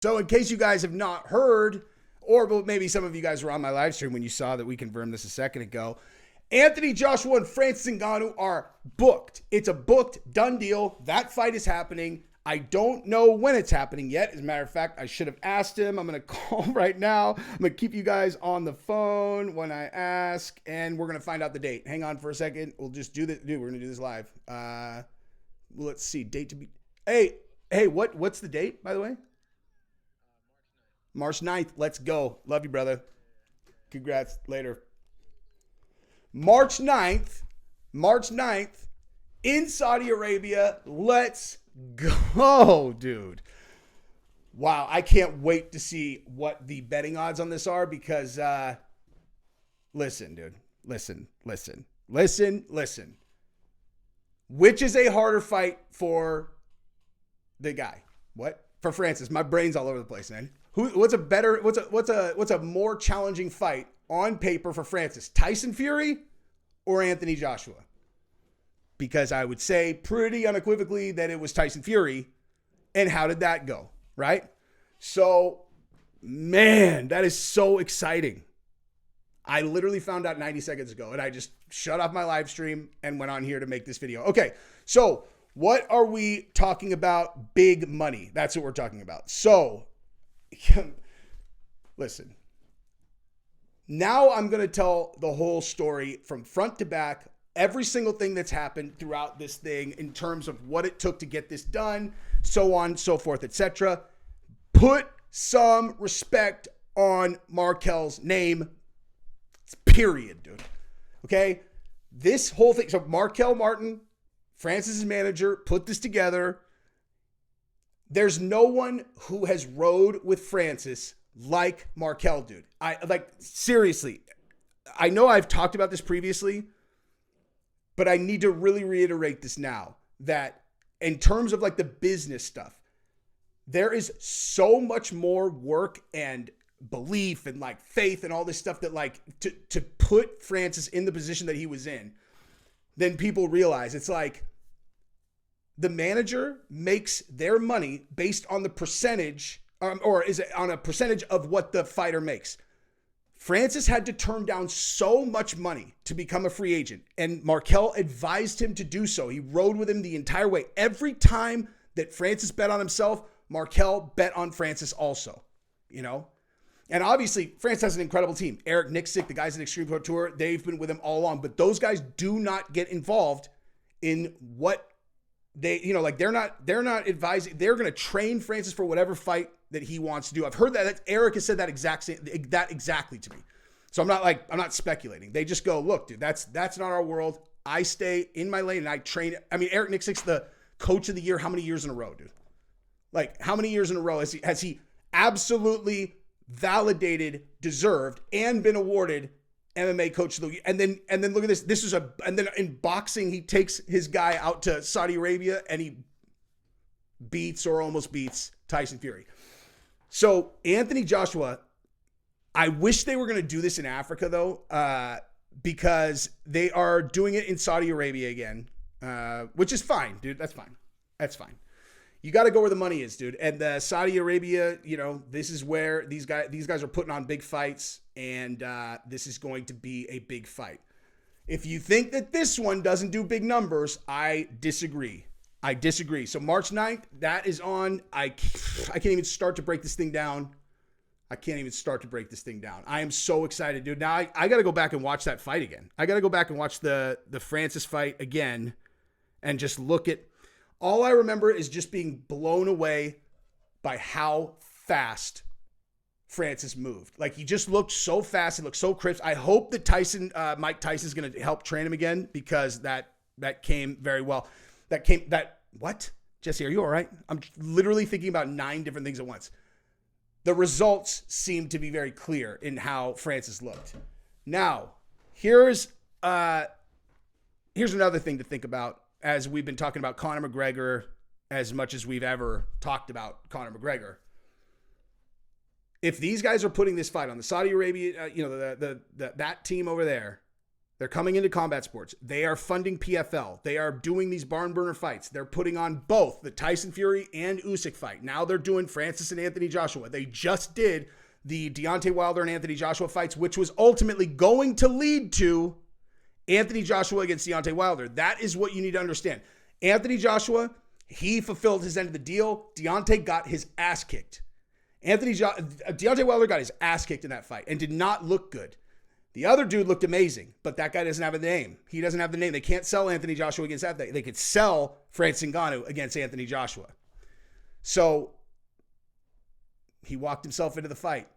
So in case you guys have not heard, or maybe some of you guys were on my live stream when you saw that we confirmed this a second ago, Anthony Joshua and Francis Ngannou are booked. It's a booked, done deal. That fight is happening. I don't know when it's happening yet. As a matter of fact, I should have asked him. I'm going to call right now. I'm going to keep you guys on the phone when I ask, and we're going to find out the date. Hang on for a second. We'll just do this. Dude, we're going to do this live. Let's see. Date to be. Hey, what's the date, by the way? March 9th. Let's go. Love you, brother. Congrats. Later. March 9th in Saudi Arabia. Let's go, dude. Wow. I can't wait to see what the betting odds on this are because, listen, dude. Listen. Which is a harder fight for the guy? What? For Francis. My brain's all over the place, man. What's a more challenging fight on paper for Francis? Tyson Fury or Anthony Joshua? Because I would say pretty unequivocally that it was Tyson Fury. And how did that go? Right? So, man, that is so exciting. I literally found out 90 seconds ago and I just shut off my live stream and went on here to make this video. Okay, so what are we talking about? Big money. That's what we're talking about. So, listen. Now I'm going to tell the whole story from front to back, every single thing that's happened throughout this thing in terms of what it took to get this done, so on, so forth, etc. Put some respect on Markel's name, period, dude. Okay? This whole thing, so Markel Martin, Francis's manager, put this together. There's no one who has rode with Francis like Markel, dude. Seriously. I know I've talked about this previously, but I need to really reiterate this now that in terms of like the business stuff, there is so much more work and belief and like faith and all this stuff that like to put Francis in the position that he was in than people realize. It's like, the manager makes their money based on the percentage, or is it on a percentage of what the fighter makes? Francis had to turn down so much money to become a free agent, and Markel advised him to do so. He rode with him the entire way. Every time that Francis bet on himself, Markel bet on Francis also, you know? And obviously, Francis has an incredible team. Eric Nixick, the guys at Extreme Pro Tour, they've been with him all along, but those guys do not get involved in what they, you know, like they're not advising. They're going to train Francis for whatever fight that he wants to do. I've heard that Eric has said that exactly to me. So I'm not speculating. They just go, look, dude, that's not our world. I stay in my lane and I train. I mean, Eric Nixick's the coach of the year. How many years in a row, dude? Like how many years in a row has he absolutely validated, deserved, and been awarded MMA coach of the year? And then look at this. And then in boxing, he takes his guy out to Saudi Arabia and he beats or almost beats Tyson Fury. So Anthony Joshua, I wish they were going to do this in Africa though, because they are doing it in Saudi Arabia again, which is fine, dude. That's fine. You got to go where the money is, dude. And Saudi Arabia, you know, this is where these guys are putting on big fights, and this is going to be a big fight. If you think that this one doesn't do big numbers, I disagree. So March 9th, that is on. I can't even start to break this thing down. I am so excited, dude. Now I got to go back and watch that fight again. I got to go back and watch the Francis fight again and just look at. All I remember is just being blown away by how fast Francis moved. Like he just looked so fast. He looked so crisp. I hope that Mike Tyson is going to help train him again because that came very well. What? Jesse, are you all right? I'm literally thinking about 9 different things at once. The results seem to be very clear in how Francis looked. Now, here's another thing to think about. As we've been talking about Conor McGregor as much as we've ever talked about Conor McGregor. If these guys are putting this fight on the Saudi Arabia, that team over there, They're coming into combat sports. They are funding PFL. They are doing these barn burner fights. They're putting on both the Tyson Fury and Usyk fight. Now they're doing Francis and Anthony Joshua. They just did the Deontay Wilder and Anthony Joshua fights, which was ultimately going to lead to Anthony Joshua against Deontay Wilder. That is what you need to understand. Anthony Joshua, he fulfilled his end of the deal. Deontay got his ass kicked. Deontay Wilder got his ass kicked in that fight and did not look good. The other dude looked amazing, but that guy doesn't have a name. He doesn't have the name. They can't sell Anthony Joshua against that. They could sell Francis Ngannou against Anthony Joshua. So he walked himself into the fight.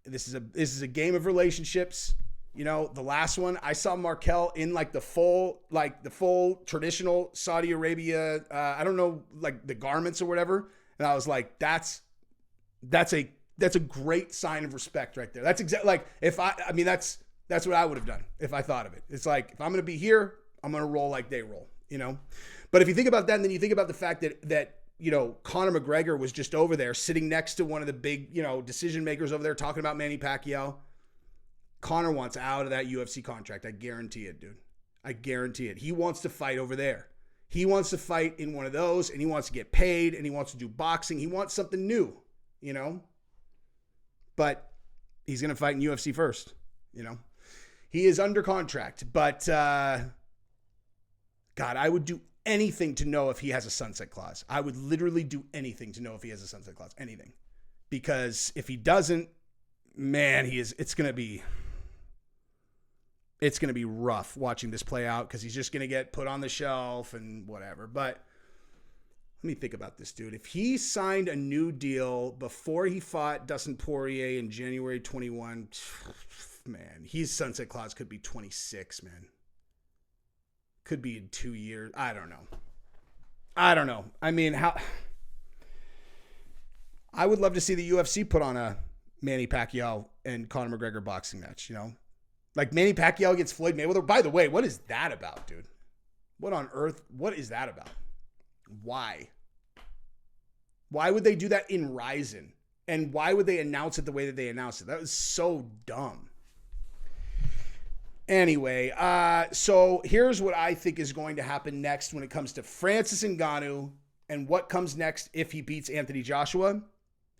This is a game of relationships. You know, the last one, I saw Markel in the full traditional Saudi Arabia, I don't know, like the garments or whatever. And I was like, that's a great sign of respect right there. That's exactly like that's what I would have done if I thought of it. It's like, if I'm going to be here, I'm going to roll like they roll, you know? But if you think about that, and then you think about the fact that, you know, Conor McGregor was just over there sitting next to one of the big, you know, decision makers over there talking about Manny Pacquiao. Conor wants out of that UFC contract. I guarantee it, dude. I guarantee it. He wants to fight over there. He wants to fight in one of those, and he wants to get paid, and he wants to do boxing. He wants something new, you know? But he's going to fight in UFC first, you know? He is under contract, but God, I would do anything to know if he has a sunset clause. I would literally do anything to know if he has a sunset clause. Anything. Because if he doesn't, man, it's going to be rough watching this play out, because he's just going to get put on the shelf and whatever. But let me think about this, dude. If he signed a new deal before he fought Dustin Poirier in January 21, man, his sunset clause could be 26, man. Could be in 2 years. I don't know. I mean, I would love to see the UFC put on a Manny Pacquiao and Conor McGregor boxing match, you know? Like Manny Pacquiao against Floyd Mayweather. By the way, what is that about, dude? What on earth? What is that about? Why? Why would they do that in Ryzen? And why would they announce it the way that they announced it? That was so dumb. Anyway, so here's what I think is going to happen next when it comes to Francis Ngannou and what comes next if he beats Anthony Joshua.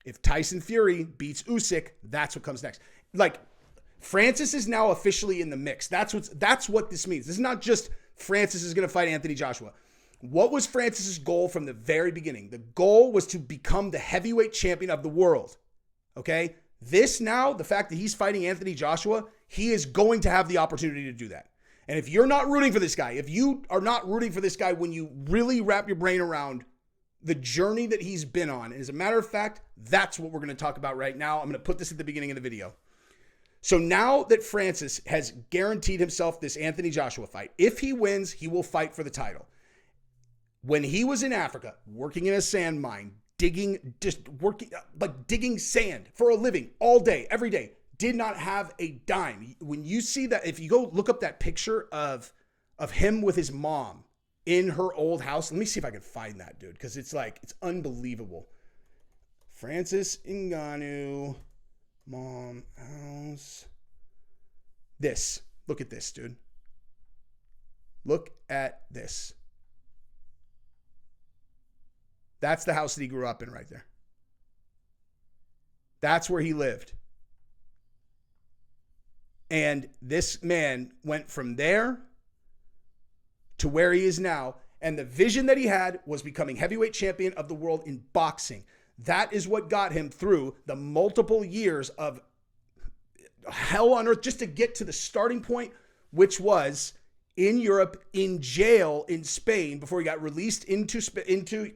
If Tyson Fury beats Usyk, that's what comes next. Like, Francis is now officially in the mix. That's what this means. This is not just Francis is going to fight Anthony Joshua. What was Francis's goal from the very beginning? The goal was to become the heavyweight champion of the world. Okay? This now, the fact that he's fighting Anthony Joshua, he is going to have the opportunity to do that. And if you're not rooting for this guy, if you are not rooting for this guy when you really wrap your brain around the journey that he's been on, and as a matter of fact, that's what we're going to talk about right now. I'm going to put this at the beginning of the video. So now that Francis has guaranteed himself this Anthony Joshua fight, if he wins, he will fight for the title. When he was in Africa, working in a sand mine, digging sand for a living all day, every day, did not have a dime. When you see that, if you go look up that picture of him with his mom in her old house, let me see if I can find that, dude, because it's unbelievable. Francis Ngannou, mom house. Look at this, dude. Look at this. That's the house that he grew up in right there. That's where he lived. And this man went from there to where he is now. And the vision that he had was becoming heavyweight champion of the world in boxing. That is what got him through the multiple years of hell on earth just to get to the starting point, which was in Europe, in jail in Spain, before he got released into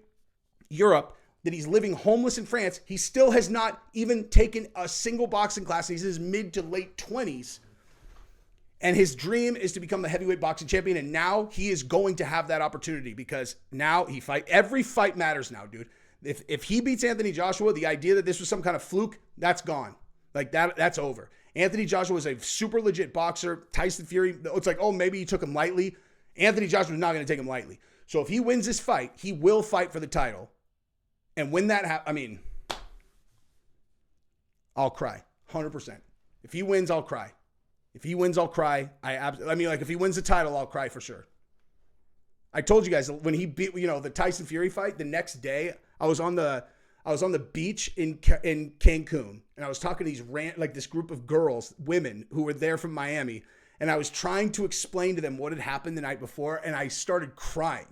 Europe, that he's living homeless in France. He still has not even taken a single boxing class. He's in his mid to late 20s. And his dream is to become the heavyweight boxing champion. And now he is going to have that opportunity, because now every fight matters now, dude. If he beats Anthony Joshua, the idea that this was some kind of fluke, that's gone. Like that's over. Anthony Joshua is a super legit boxer. Tyson Fury, it's like, oh, maybe he took him lightly. Anthony Joshua is not going to take him lightly. So if he wins this fight, he will fight for the title. And when that happens, I'll cry. 100%. If he wins, I'll cry. If he wins, I'll cry. Like if he wins the title, I'll cry for sure. I told you guys when he beat, the Tyson Fury fight, the next day I was on the beach in Cancun, and I was talking to this group of girls, women who were there from Miami, and I was trying to explain to them what had happened the night before, and I started crying.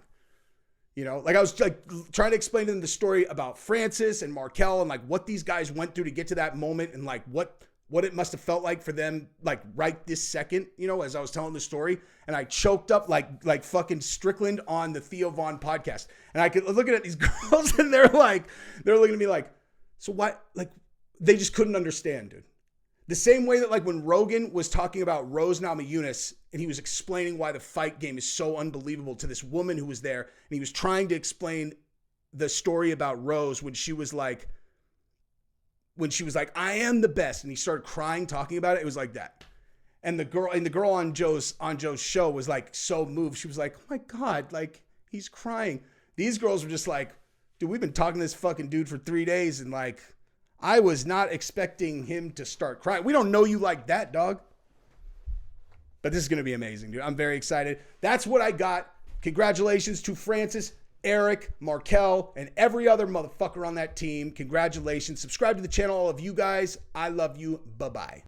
Like I was trying to explain to them the story about Francis and Markel and like what these guys went through to get to that moment, and like what it must have felt like for them, like right this second, as I was telling the story. And I choked up like fucking Strickland on the Theo Von podcast. And I could looking at these girls and they're looking at me like, so what? Like they just couldn't understand, dude. The same way that like when Rogan was talking about Rose Namajunas and he was explaining why the fight game is so unbelievable to this woman who was there. And he was trying to explain the story about Rose when she was like, I am the best. And he started crying, talking about it. It was like that. And the girl on Joe's show was like so moved. She was like, oh my God, like he's crying. These girls were just like, dude, we've been talking to this fucking dude for 3 days. And like, I was not expecting him to start crying. We don't know you like that, dog. But this is going to be amazing, dude. I'm very excited. That's what I got. Congratulations to Francis, Eric, Markel, and every other motherfucker on that team. Congratulations. Subscribe to the channel, all of you guys. I love you. Bye-bye.